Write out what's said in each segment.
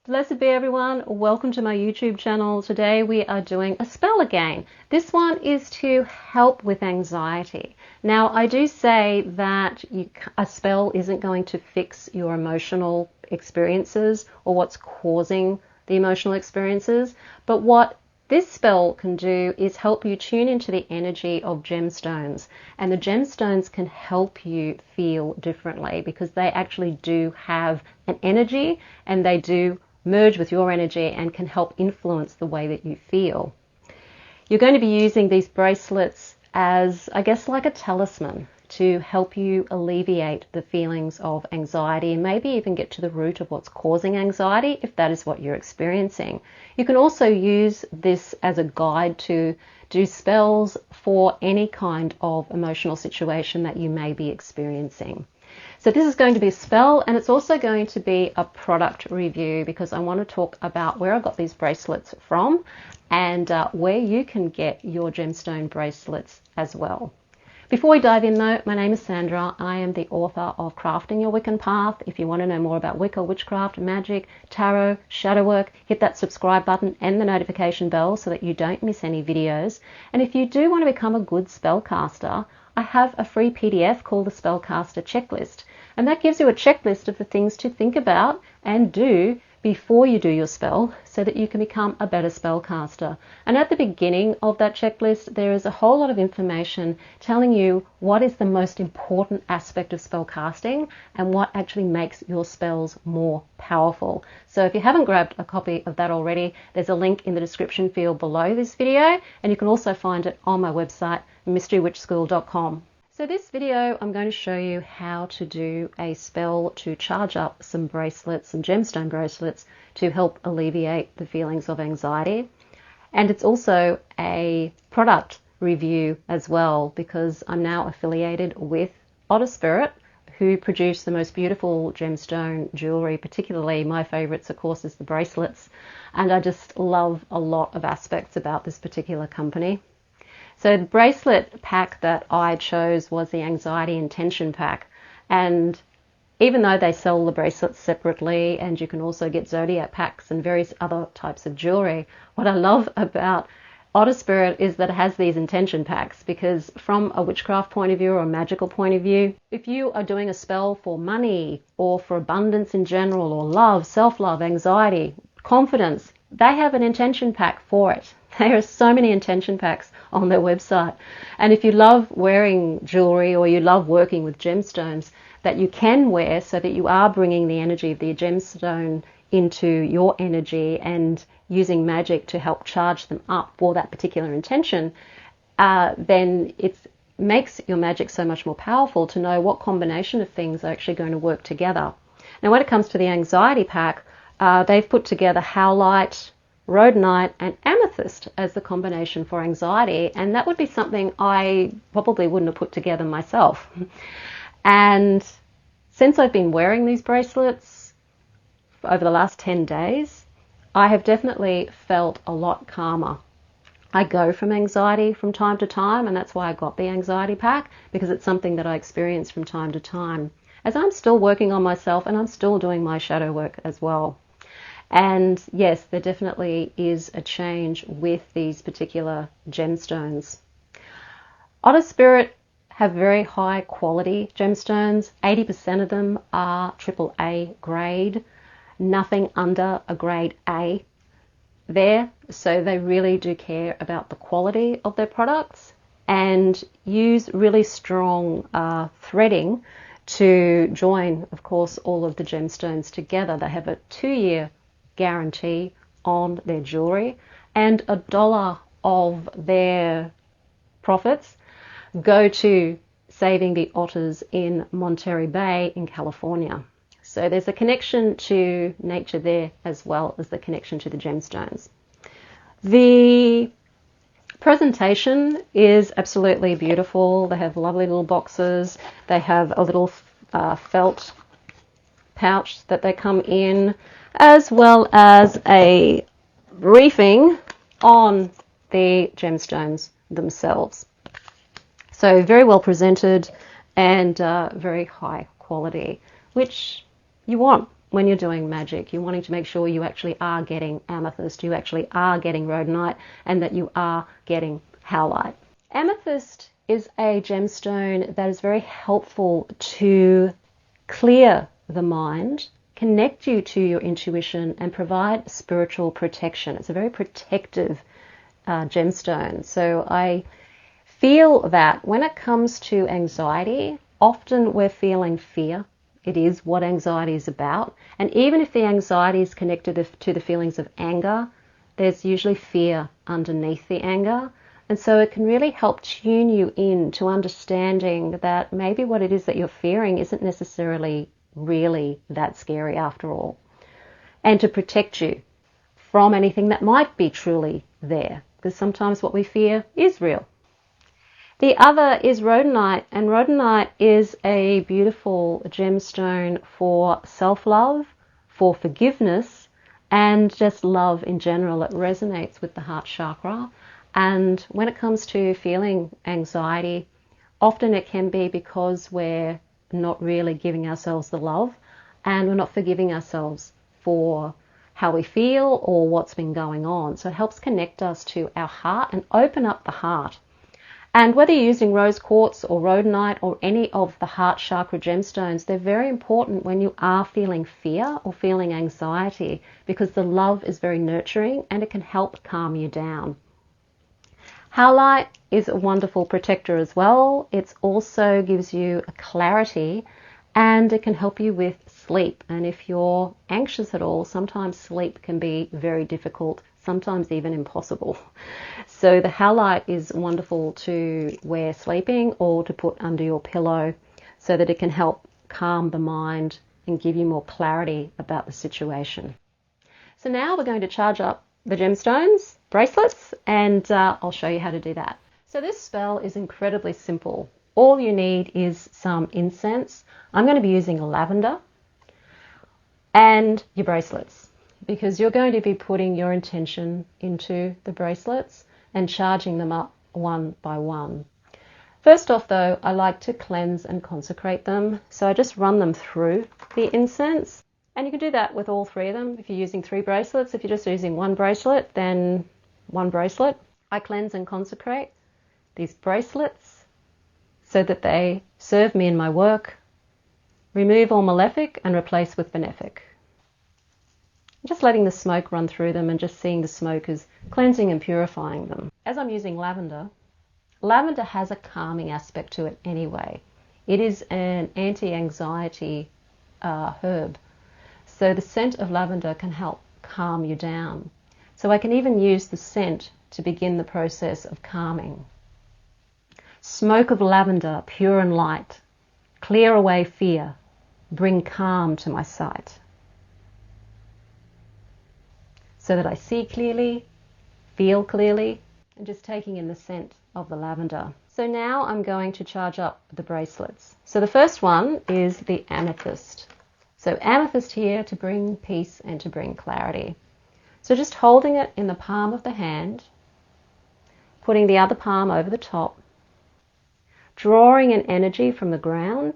Blessed be everyone, welcome to my YouTube channel. Today we are doing a spell again. This one is to help with anxiety. Now I do say that a spell isn't going to fix your emotional experiences or what's causing the emotional experiences, but what this spell can do is help you tune into the energy of gemstones, and the gemstones can help you feel differently because they actually do have an energy and they do merge with your energy and can help influence the way that you feel. You're going to be using these bracelets as, I guess, like a talisman to help you alleviate the feelings of anxiety and maybe even get to the root of what's causing anxiety if that is what you're experiencing. You can also use this as a guide to do spells for any kind of emotional situation that you may be experiencing. So this is going to be a spell, and it's also going to be a product review because I want to talk about where I got these bracelets from and where you can get your gemstone bracelets as well. Before we dive in though, my name is Sandra. I am the author of Crafting Your Wiccan Path. If you want to know more about Wicca, witchcraft, magic, tarot, shadow work, hit that subscribe button and the notification bell so that you don't miss any videos. And if you do want to become a good spellcaster, I have a free PDF called the Spellcaster Checklist, and that gives you a checklist of the things to think about and do before you do your spell so that you can become a better spellcaster. And at the beginning of that checklist, there is a whole lot of information telling you what is the most important aspect of spellcasting and what actually makes your spells more powerful. So if you haven't grabbed a copy of that already, there's a link in the description field below this video, and you can also find it on my website, mysterywitchschool.com. So this video, I'm going to show you how to do a spell to charge up some bracelets, some gemstone bracelets, to help alleviate the feelings of anxiety. And it's also a product review as well because I'm now affiliated with Otter Spirit, who produce the most beautiful gemstone jewelry. Particularly my favorites, of course, is the bracelets. And I just love a lot of aspects about this particular company. So the bracelet pack that I chose was the Anxiety Intention pack, and even though they sell the bracelets separately and you can also get zodiac packs and various other types of jewelry, what I love about Otter Spirit is that it has these intention packs, because from a witchcraft point of view or a magical point of view, if you are doing a spell for money or for abundance in general or love, self-love, anxiety, confidence, they have an intention pack for it. There are so many intention packs on their website. And if you love wearing jewelry or you love working with gemstones that you can wear so that you are bringing the energy of the gemstone into your energy and using magic to help charge them up for that particular intention, then it makes your magic so much more powerful to know what combination of things are actually going to work together. Now when it comes to the anxiety pack, they've put together Howlite, Rhodonite and Amethyst as the combination for anxiety, and that would be something I probably wouldn't have put together myself. And since I've been wearing these bracelets over the last 10 days, I have definitely felt a lot calmer. I go from anxiety from time to time, and that's why I got the anxiety pack, because it's something that I experience from time to time, as I'm still working on myself and I'm still doing my shadow work as well. And yes, there definitely is a change with these particular gemstones. Otter Spirit have very high quality gemstones. 80% of them are AAA grade, nothing under a grade A there. So they really do care about the quality of their products and use really strong threading to join, of course, all of the gemstones together. They have a 2-year guarantee on their jewelry, and $1 of their profits go to saving the otters in Monterey Bay in California. So there's a connection to nature there as well as the connection to the gemstones. The presentation is absolutely beautiful. They have lovely little boxes. They have a little felt pouch that they come in, as well as a briefing on the gemstones themselves. So very well presented and very high quality, which you want when you're doing magic. You're wanting to make sure you actually are getting amethyst, you actually are getting rhodonite, and that you are getting howlite. Amethyst is a gemstone that is very helpful to clear the mind, connect you to your intuition, and provide spiritual protection. It's a very protective gemstone. So I feel that when it comes to anxiety, often we're feeling fear. It is what anxiety is about. And even if the anxiety is connected to the feelings of anger, there's usually fear underneath the anger. And so it can really help tune you in to understanding that maybe what it is that you're fearing isn't necessarily really that scary after all. And to protect you from anything that might be truly there. Because sometimes what we fear is real. The other is rhodonite, and rhodonite is a beautiful gemstone for self-love, for forgiveness, and just love in general. It resonates with the heart chakra. And when it comes to feeling anxiety, often it can be because we're not really giving ourselves the love, and we're not forgiving ourselves for how we feel or what's been going on. So it helps connect us to our heart and open up the heart. And whether you're using rose quartz or rhodonite or any of the heart chakra gemstones, they're very important when you are feeling fear or feeling anxiety, because the love is very nurturing and it can help calm you down. Howlite is a wonderful protector as well. It also gives you a clarity, and it can help you with sleep. And if you're anxious at all, sometimes sleep can be very difficult, sometimes even impossible. So the howlite is wonderful to wear sleeping or to put under your pillow so that it can help calm the mind and give you more clarity about the situation. So now we're going to charge up the gemstones, bracelets, and I'll show you how to do that. So this spell is incredibly simple. All you need is some incense. I'm going to be using lavender and your bracelets, because you're going to be putting your intention into the bracelets and charging them up one by one. First off though, I like to cleanse and consecrate them. So I just run them through the incense. And you can do that with all three of them. If you're using 3 bracelets, if you're just using 1 bracelet, then 1 bracelet. I cleanse and consecrate these bracelets so that they serve me in my work, remove all malefic and replace with benefic. Just letting the smoke run through them and just seeing the smoke as cleansing and purifying them. As I'm using lavender, lavender has a calming aspect to it anyway. It is an anti-anxiety herb. So the scent of lavender can help calm you down. So I can even use the scent to begin the process of calming. Smoke of lavender, pure and light, clear away fear, bring calm to my sight. So that I see clearly, feel clearly, and just taking in the scent of the lavender. So now I'm going to charge up the bracelets. So the first one is the amethyst. So amethyst here to bring peace and to bring clarity. So just holding it in the palm of the hand, putting the other palm over the top, drawing an energy from the ground,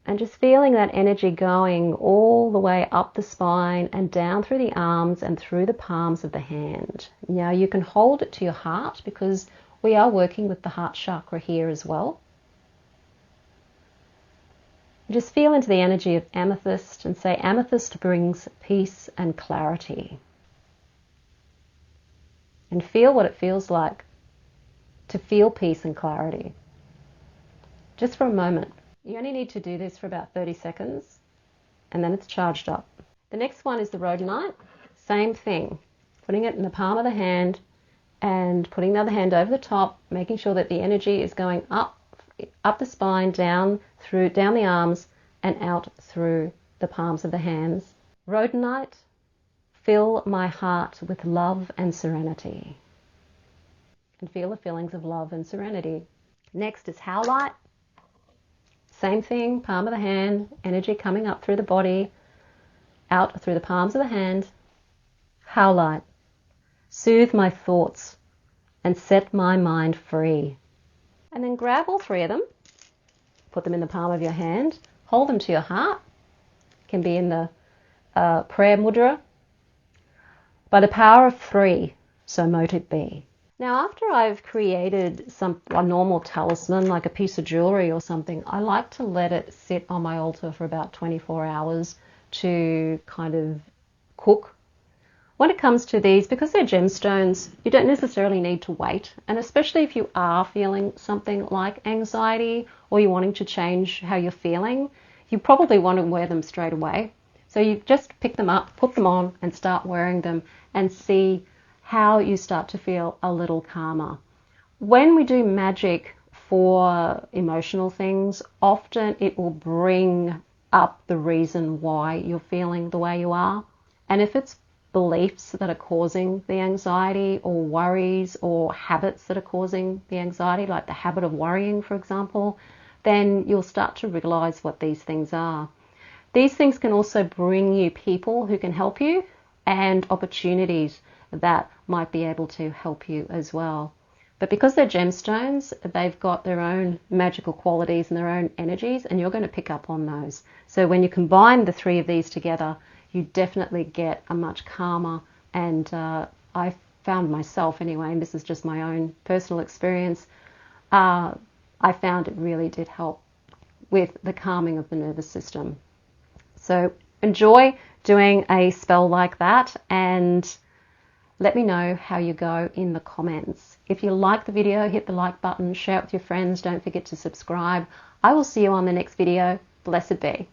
and just feeling that energy going all the way up the spine and down through the arms and through the palms of the hand. Now you can hold it to your heart, because we are working with the heart chakra here as well. Just feel into the energy of amethyst and say, amethyst brings peace and clarity. And feel what it feels like to feel peace and clarity. Just for a moment. You only need to do this for about 30 seconds and then it's charged up. The next one is the rhodonite. Same thing. Putting it in the palm of the hand and putting the other hand over the top, making sure that the energy is going up the spine, down the arms and out through the palms of the hands. Rhodonite, fill my heart with love and serenity. And feel the feelings of love and serenity. Next is howlite. Same thing, palm of the hand, energy coming up through the body, out through the palms of the hand. Howlite, soothe my thoughts and set my mind free. And then grab all 3 of them, put them in the palm of your hand, hold them to your heart, can be in the prayer mudra. By the power of 3, so mote it be. Now, after I've created a normal talisman, like a piece of jewelry or something, I like to let it sit on my altar for about 24 hours to kind of cook. When it comes to these, because they're gemstones, you don't necessarily need to wait. And especially if you are feeling something like anxiety or you're wanting to change how you're feeling, you probably want to wear them straight away. So you just pick them up, put them on and start wearing them and see how you start to feel a little calmer. When we do magic for emotional things, often it will bring up the reason why you're feeling the way you are. And if it's beliefs that are causing the anxiety, or worries or habits that are causing the anxiety, like the habit of worrying, for example, then you'll start to realize what these things are. These things can also bring you people who can help you and opportunities that might be able to help you as well. But because they're gemstones, they've got their own magical qualities and their own energies, and you're going to pick up on those. So when you combine the 3 of these together, you definitely get a much calmer, and I found myself anyway, and this is just my own personal experience, I found it really did help with the calming of the nervous system. So enjoy doing a spell like that, and let me know how you go in the comments. If you like the video, hit the like button, share it with your friends, don't forget to subscribe. I will see you on the next video. Blessed be.